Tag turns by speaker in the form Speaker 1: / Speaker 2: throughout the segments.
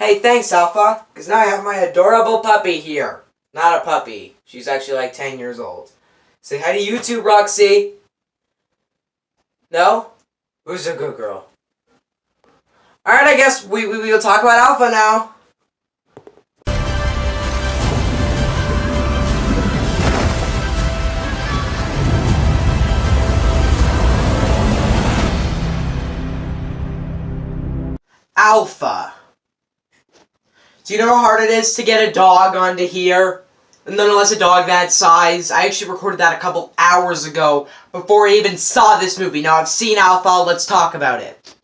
Speaker 1: Hey, thanks, Alpha, because now I have my adorable puppy here. Not a puppy. She's actually like 10 years old. Say hi to you too, Roxy. No? Who's a good girl? Alright, I guess we'll talk about Alpha now. Alpha. Do you know how hard it is to get a dog onto here? And nonetheless a dog that size. I actually recorded that a couple hours ago before I even saw this movie. Now I've seen Alpha, let's talk about it.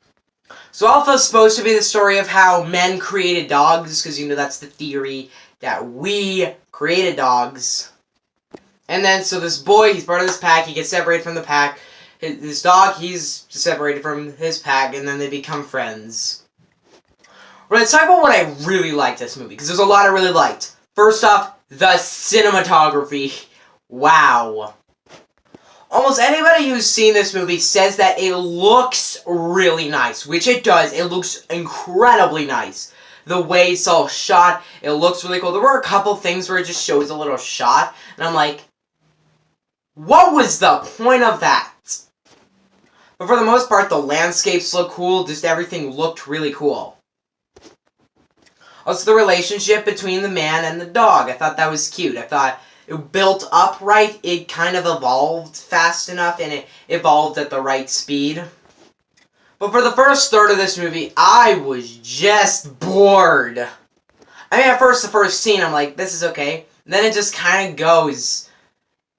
Speaker 1: So Alpha is supposed to be the story of how men created dogs, because you know that's the theory, that we created dogs. And then so this boy, he's part of this pack, he gets separated from the pack. This dog, he's separated from his pack, and then they become friends. Let's talk about what I really liked this movie, because there's a lot I really liked. First off, the cinematography. Wow. Almost anybody who's seen this movie says that it looks really nice, which it does. It looks incredibly nice. The way it's all shot, it looks really cool. There were a couple things where it just shows a little shot, and I'm like, what was the point of that? But for the most part, the landscapes look cool, just everything looked really cool. Also, the relationship between the man and the dog. I thought that was cute. I thought it built up right. It kind of evolved fast enough, and it evolved at the right speed. But for the first third of this movie, I was just bored. I mean, at first, the first scene, I'm like, this is okay. And then it just kind of goes,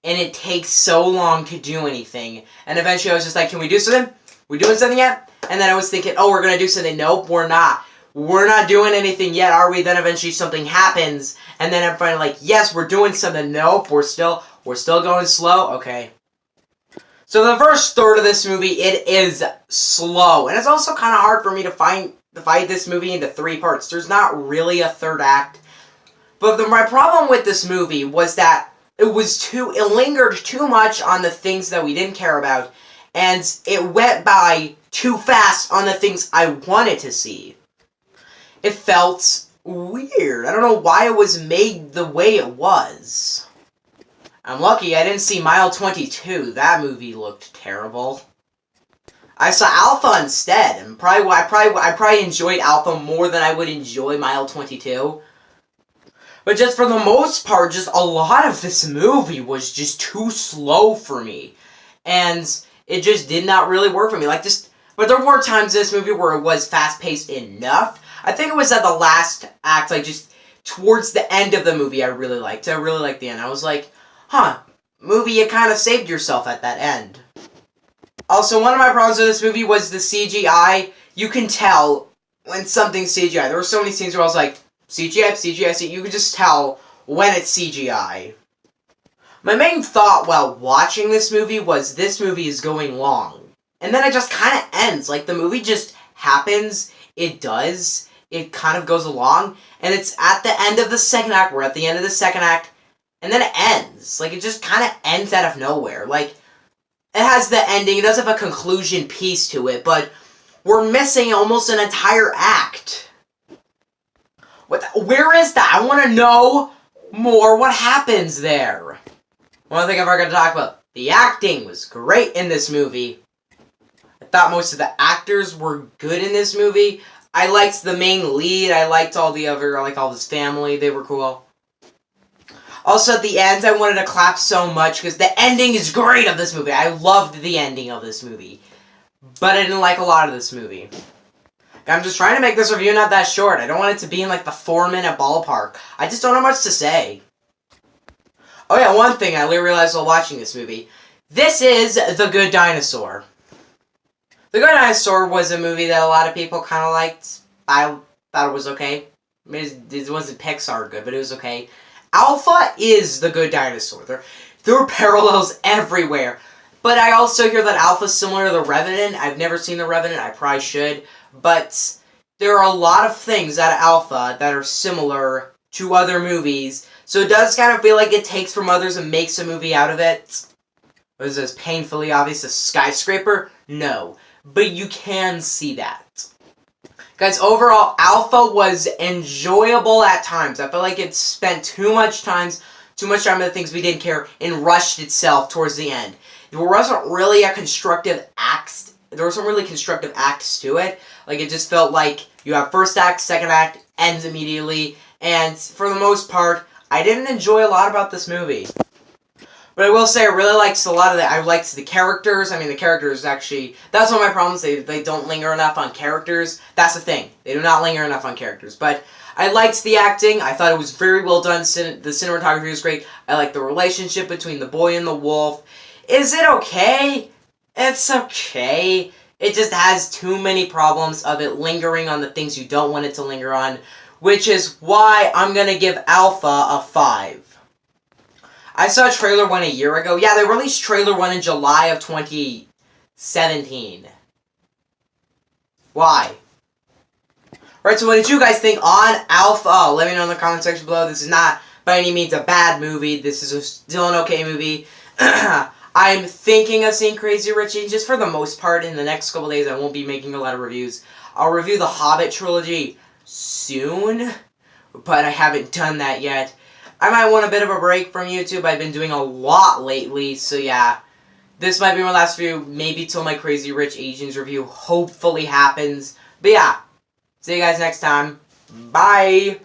Speaker 1: and it takes so long to do anything. And eventually, I was just like, can we do something? We doing something yet? And then I was thinking, oh, we're going to do something. Nope, we're not. We're not doing anything yet, are we? Then eventually something happens, and then I'm finally like, yes, we're doing something. Nope, we're still going slow. Okay. So the first third of this movie, it is slow, and it's also kind of hard for me to divide this movie into three parts. There's not really a third act, but my problem with this movie was that it lingered too much on the things that we didn't care about, and it went by too fast on the things I wanted to see. It felt weird. I don't know why it was made the way it was. I'm lucky I didn't see Mile 22. That movie looked terrible. I saw Alpha instead, and I probably enjoyed Alpha more than I would enjoy Mile 22. But just for the most part, just a lot of this movie was just too slow for me. And it just did not really work for me. But there were times in this movie where it was fast-paced enough. I think it was at the last act, like just towards the end of the movie I really liked. I really liked the end. I was like, huh, movie, you kind of saved yourself at that end. Also, one of my problems with this movie was the CGI. You can tell when something's CGI. There were so many scenes where I was like, CGI, CGI, CGI. You can just tell when it's CGI. My main thought while watching this movie was this movie is going long. And then it just kind of ends. Like, the movie just happens. It does. It kind of goes along, and it's at the end of the second act. We're at the end of the second act, and then it ends. Like, it just kind of ends out of nowhere. Like, it has the ending. It does have a conclusion piece to it, but we're missing almost an entire act. Where is that? I want to know more. What happens there? One thing I forgot to talk about. The acting was great in this movie. I thought most of the actors were good in this movie. I liked the main lead. I liked all his family. They were cool. Also, at the end, I wanted to clap so much because the ending is great of this movie. I loved the ending of this movie. But I didn't like a lot of this movie. I'm just trying to make this review not that short. I don't want it to be in like the 4-minute ballpark. I just don't have much to say. Oh yeah, one thing I realized while watching this movie. This is The Good Dinosaur. The Good Dinosaur was a movie that a lot of people kind of liked. I thought it was okay. It wasn't Pixar good, but it was okay. Alpha is The Good Dinosaur. There are parallels everywhere. But I also hear that Alpha's similar to The Revenant. I've never seen The Revenant. I probably should. But there are a lot of things out of Alpha that are similar to other movies. So it does kind of feel like it takes from others and makes a movie out of it. Was this painfully obvious? A skyscraper? No. But you can see that. Guys, overall, Alpha was enjoyable at times. I felt like it spent too much time on the things we didn't care, and rushed itself towards the end. There wasn't really constructive acts to it. Like, it just felt like you have first act, second act, ends immediately, and for the most part, I didn't enjoy a lot about this movie. But I will say I really liked I liked the characters. I mean, the characters actually, that's one of my problems. They don't linger enough on characters. That's the thing. They do not linger enough on characters. But I liked the acting. I thought it was very well done. The cinematography was great. I liked the relationship between the boy and the wolf. Is it okay? It's okay. It just has too many problems of it lingering on the things you don't want it to linger on, which is why I'm going to give Alpha a 5. I saw Trailer 1 a year ago. Yeah, they released Trailer 1 in July of 2017. Why? Alright, so what did you guys think on Alpha? Let me know in the comment section below. This is not by any means a bad movie. This is still an okay movie. I'm thinking of seeing Crazy Rich Asians for the most part. In the next couple days, I won't be making a lot of reviews. I'll review the Hobbit trilogy soon, but I haven't done that yet. I might want a bit of a break from YouTube. I've been doing a lot lately, so yeah. This might be my last review, maybe till my Crazy Rich Asians review hopefully happens. But yeah, see you guys next time. Bye!